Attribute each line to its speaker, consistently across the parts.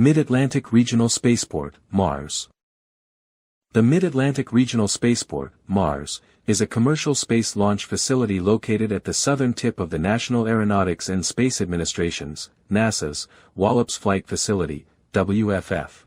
Speaker 1: Mid-Atlantic Regional Spaceport, Mars. The Mid-Atlantic Regional Spaceport, Mars, is a commercial space launch facility located at the southern tip of the National Aeronautics and Space Administration's, NASA's, Wallops Flight Facility, WFF.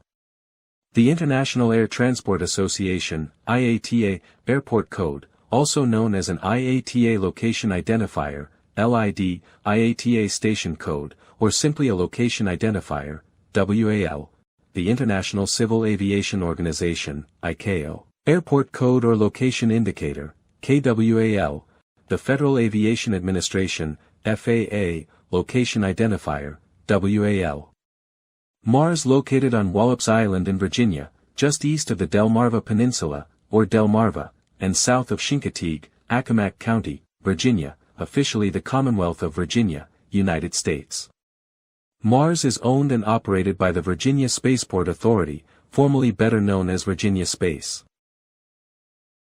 Speaker 1: The International Air Transport Association, IATA, Airport Code, also known as an IATA Location Identifier, LID, IATA Station Code, or simply a Location Identifier, WAL, the International Civil Aviation Organization, ICAO, Airport Code or Location Indicator, KWAL, the Federal Aviation Administration, FAA, Location Identifier, WAL. Mars located on Wallops Island in Virginia, just east of the Delmarva Peninsula, or Delmarva, and south of Chincoteague, Accomack County, Virginia, officially the Commonwealth of Virginia, United States. Mars is owned and operated by the Virginia Spaceport Authority, formerly better known as Virginia Space.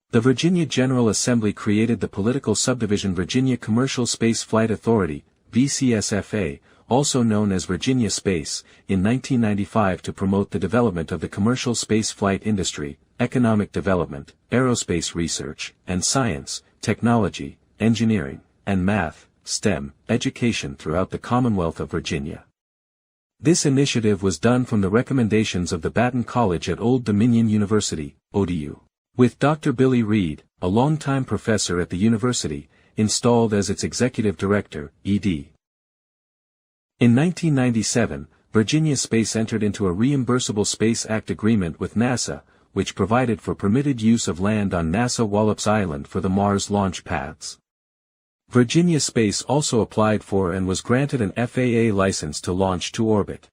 Speaker 1: The Virginia General Assembly created the political subdivision Virginia Commercial Space Flight Authority, VCSFA, also known as Virginia Space, in 1995 to promote the development of the commercial space flight industry, economic development, aerospace research, and science, technology, engineering, and math, STEM, education throughout the Commonwealth of Virginia. This initiative was done from the recommendations of the Baton College at Old Dominion University, ODU, with Dr. Billy Reed, a longtime professor at the university, installed as its executive director, ED. In 1997, Virginia Space entered into a Reimbursable Space Act agreement with NASA, which provided for permitted use of land on NASA Wallops Island for the Mars launch pads. Virginia Space also applied for and was granted an FAA license to launch to orbit.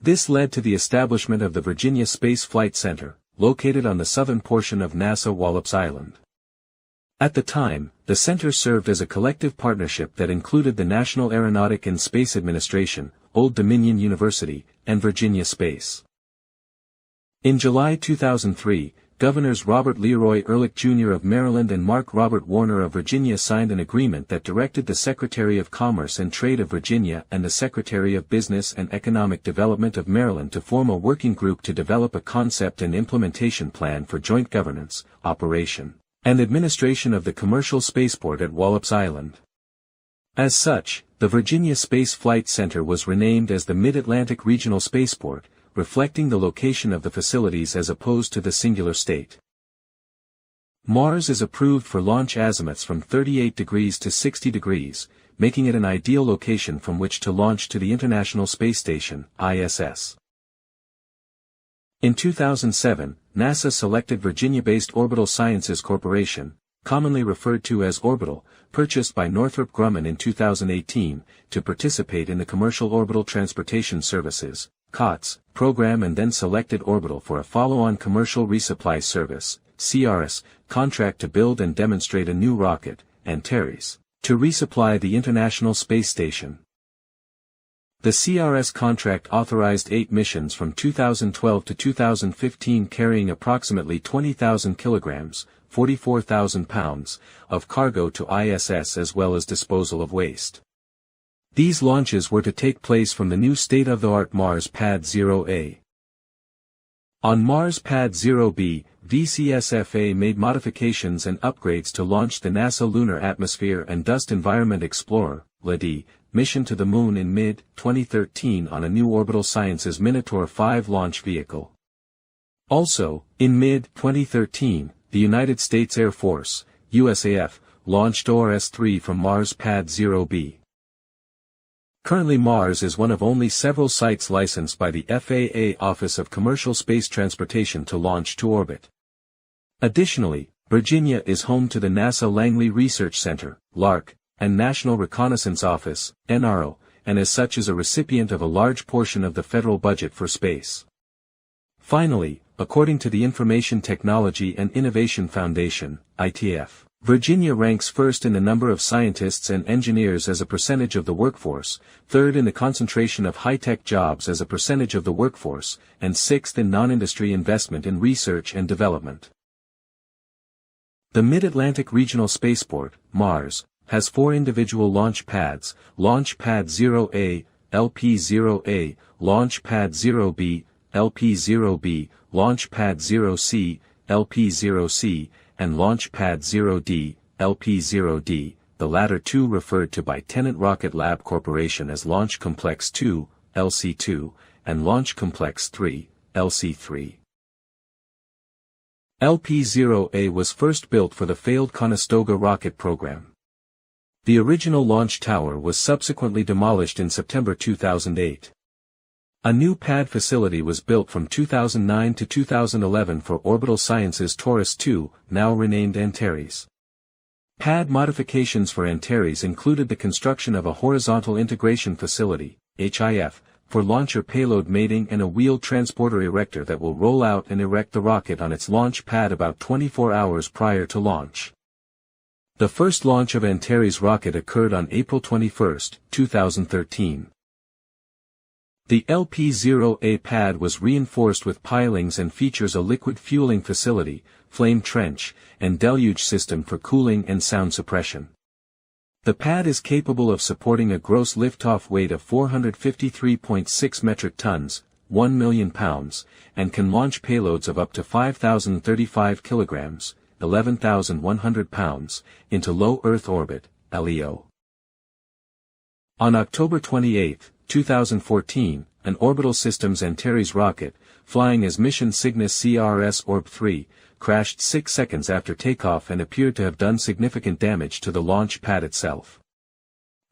Speaker 1: This led to the establishment of the Virginia Space Flight Center, located on the southern portion of NASA Wallops Island. At the time, the center served as a collective partnership that included the National Aeronautics and Space Administration, Old Dominion University, and Virginia Space. In July 2003, Governors Robert Leroy Ehrlich Jr. of Maryland and Mark Robert Warner of Virginia signed an agreement that directed the Secretary of Commerce and Trade of Virginia and the Secretary of Business and Economic Development of Maryland to form a working group to develop a concept and implementation plan for joint governance, operation, and administration of the commercial spaceport at Wallops Island. As such, the Virginia Space Flight Center was renamed as the Mid-Atlantic Regional Spaceport, reflecting the location of the facilities as opposed to the singular state. Mars is approved for launch azimuths from 38 degrees to 60 degrees, making it an ideal location from which to launch to the International Space Station, ISS. In 2007, NASA selected Virginia-based Orbital Sciences Corporation, commonly referred to as Orbital, purchased by Northrop Grumman in 2018, to participate in the Commercial Orbital Transportation Services, COTS, program and then selected Orbital for a follow-on Commercial Resupply Service, CRS, contract to build and demonstrate a new rocket, Antares, to resupply the International Space Station. The CRS contract authorized 8 missions from 2012 to 2015 carrying approximately 20,000 kilograms, 44,000 pounds, of cargo to ISS as well as disposal of waste. These launches were to take place from the new state-of-the-art Mars Pad 0A. On Mars Pad 0B, VCSFA made modifications and upgrades to launch the NASA Lunar Atmosphere and Dust Environment Explorer, LADEE, mission to the Moon in mid-2013 on a new Orbital Sciences Minotaur 5 launch vehicle. Also, in mid-2013, the United States Air Force, USAF, launched ORS-3 from Mars Pad 0B. Currently Mars is one of only several sites licensed by the FAA Office of Commercial Space Transportation to launch to orbit. Additionally, Virginia is home to the NASA Langley Research Center, LARC, and National Reconnaissance Office, NRO, and as such is a recipient of a large portion of the federal budget for space. Finally, according to the Information Technology and Innovation Foundation, ITF, Virginia ranks first in the number of scientists and engineers as a percentage of the workforce, third in the concentration of high-tech jobs as a percentage of the workforce, and sixth in non-industry investment in research and development. The Mid-Atlantic Regional Spaceport, Mars, has 4 individual launch pads, Launch Pad 0A, LP-0A, Launch Pad 0B, LP-0B, Launch Pad 0C, LP-0C, and Launch Pad 0D, LP-0D, the latter two referred to by Tenant Rocket Lab Corporation as Launch Complex 2, LC2, and Launch Complex 3, LC3. LP-0A was first built for the failed Conestoga rocket program. The original launch tower was subsequently demolished in September 2008. A new pad facility was built from 2009 to 2011 for Orbital Sciences Taurus 2, now renamed Antares. Pad modifications for Antares included the construction of a horizontal integration facility, HIF, for launcher payload mating and a wheeled transporter erector that will roll out and erect the rocket on its launch pad about 24 hours prior to launch. The first launch of Antares rocket occurred on April 21, 2013. The LP-0A pad was reinforced with pilings and features a liquid fueling facility, flame trench, and deluge system for cooling and sound suppression. The pad is capable of supporting a gross liftoff weight of 453.6 metric tons, 1 million pounds, and can launch payloads of up to 5,035 kilograms, 11,100 pounds, into low Earth orbit, LEO. On October 28, 2014, an Orbital Systems Antares rocket, flying as mission Cygnus CRS Orb-3, crashed 6 seconds after takeoff and appeared to have done significant damage to the launch pad itself.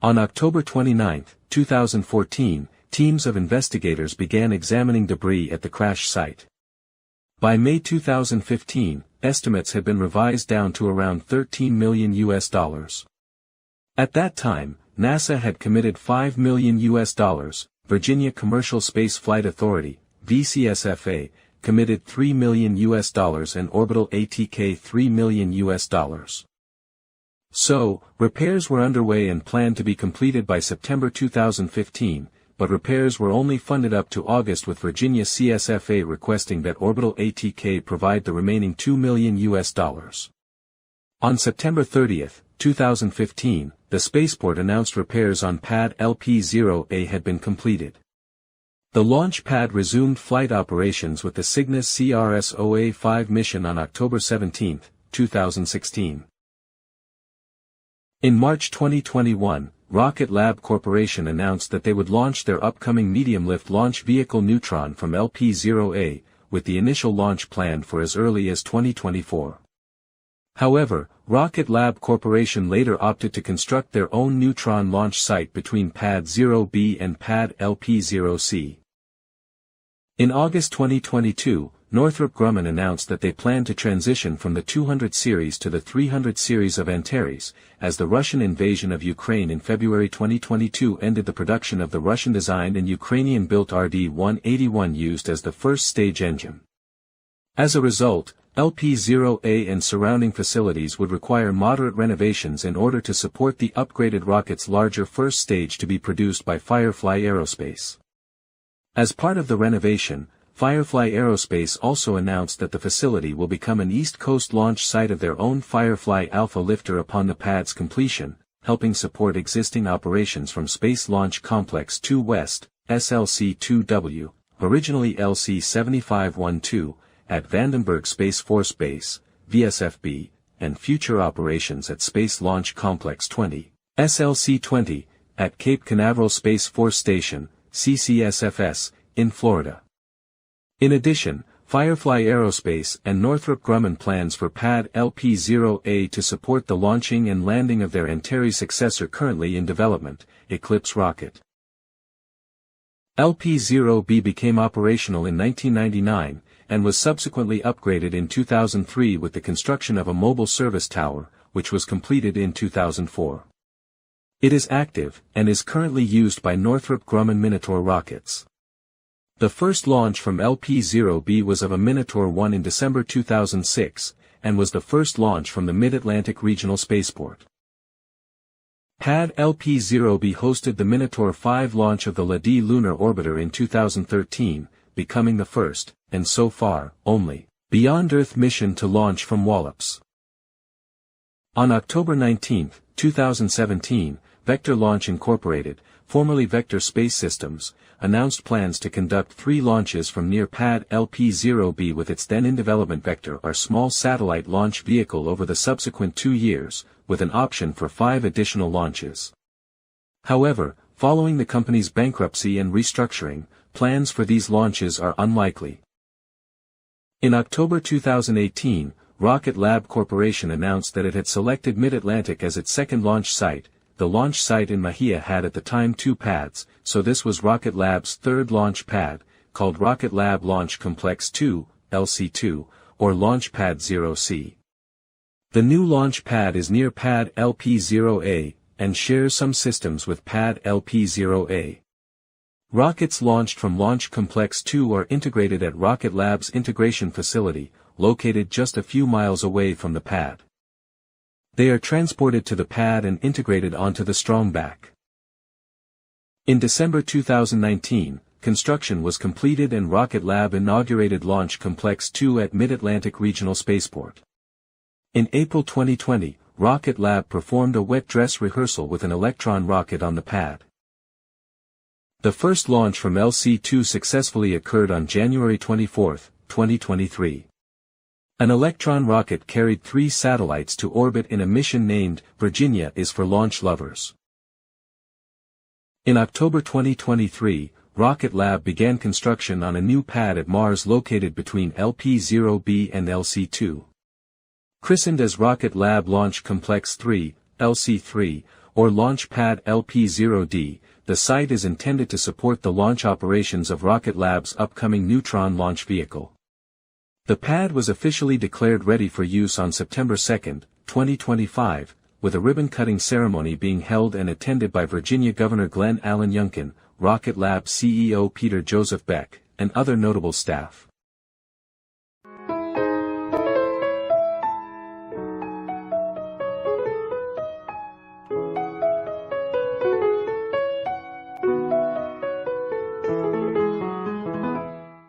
Speaker 1: On October 29, 2014, teams of investigators began examining debris at the crash site. By May 2015, estimates had been revised down to around $13 million. At that time, NASA had committed $5 million, Virginia Commercial Space Flight Authority, VCSFA, committed $3 million and Orbital ATK $3 million. So, repairs were underway and planned to be completed by September 2015, but repairs were only funded up to August, with Virginia CSFA requesting that Orbital ATK provide the remaining $2 million. On September 30, 2015, the spaceport announced repairs on pad LP-0A had been completed. The launch pad resumed flight operations with the Cygnus CRS-OA-5 mission on October 17, 2016. In March 2021, Rocket Lab Corporation announced that they would launch their upcoming medium-lift launch vehicle Neutron from LP-0A, with the initial launch planned for as early as 2024. However, Rocket Lab Corporation later opted to construct their own Neutron launch site between Pad 0B and Pad LP-0C. In August 2022, Northrop Grumman announced that they plan to transition from the 200 series to the 300 series of Antares, as the Russian invasion of Ukraine in February 2022 ended the production of the Russian-designed and Ukrainian-built RD-181 used as the first stage engine. As a result, LP-0A and surrounding facilities would require moderate renovations in order to support the upgraded rocket's larger first stage to be produced by Firefly Aerospace. As part of the renovation, Firefly Aerospace also announced that the facility will become an East Coast launch site of their own Firefly Alpha lifter upon the pad's completion, helping support existing operations from Space Launch Complex 2 West, SLC-2W, originally LC-7512, at Vandenberg Space Force Base, VSFB, and future operations at Space Launch Complex 20, SLC-20, at Cape Canaveral Space Force Station, CCSFS, in Florida. In addition, Firefly Aerospace and Northrop Grumman plans for Pad LP-0A to support the launching and landing of their Antares successor currently in development, Eclipse rocket. LP-0B became operational in 1999, and was subsequently upgraded in 2003 with the construction of a mobile service tower, which was completed in 2004. It is active, and is currently used by Northrop Grumman Minotaur rockets. The first launch from LP-0B was of a Minotaur 1 in December 2006, and was the first launch from the Mid-Atlantic Regional Spaceport. Pad LP-0B hosted the Minotaur 5 launch of the LADEE lunar orbiter in 2013, becoming the first, and so far, only, beyond-Earth mission to launch from Wallops. On October 19, 2017, Vector Launch Incorporated, formerly Vector Space Systems, announced plans to conduct 3 launches from near Pad LP-0B with its then-in-development Vector R small satellite launch vehicle over the subsequent 2 years, with an option for 5 additional launches. However, following the company's bankruptcy and restructuring, plans for these launches are unlikely. In October 2018, Rocket Lab Corporation announced that it had selected Mid-Atlantic as its second launch site. The launch site in Mahia had at the time 2 pads, so this was Rocket Lab's third launch pad, called Rocket Lab Launch Complex 2, LC2, or Launch Pad 0C. The new launch pad is near Pad LP-0A, and shares some systems with Pad LP-0A. Rockets launched from Launch Complex 2 are integrated at Rocket Lab's integration facility, located just a few miles away from the pad. They are transported to the pad and integrated onto the strongback. In December 2019, construction was completed and Rocket Lab inaugurated Launch Complex 2 at Mid-Atlantic Regional Spaceport. In April 2020, Rocket Lab performed a wet dress rehearsal with an Electron rocket on the pad. The first launch from LC-2 successfully occurred on January 24, 2023. An Electron rocket carried 3 satellites to orbit in a mission named Virginia is for Launch Lovers. In October 2023, Rocket Lab began construction on a new pad at Mars located between LP-0B and LC-2. Christened as Rocket Lab Launch Complex 3, LC-3, or Launch Pad LP-0D, the site is intended to support the launch operations of Rocket Lab's upcoming Neutron launch vehicle. The pad was officially declared ready for use on September 2, 2025, with a ribbon-cutting ceremony being held and attended by Virginia Governor Glenn Allen Youngkin, Rocket Lab CEO Peter Joseph Beck, and other notable staff.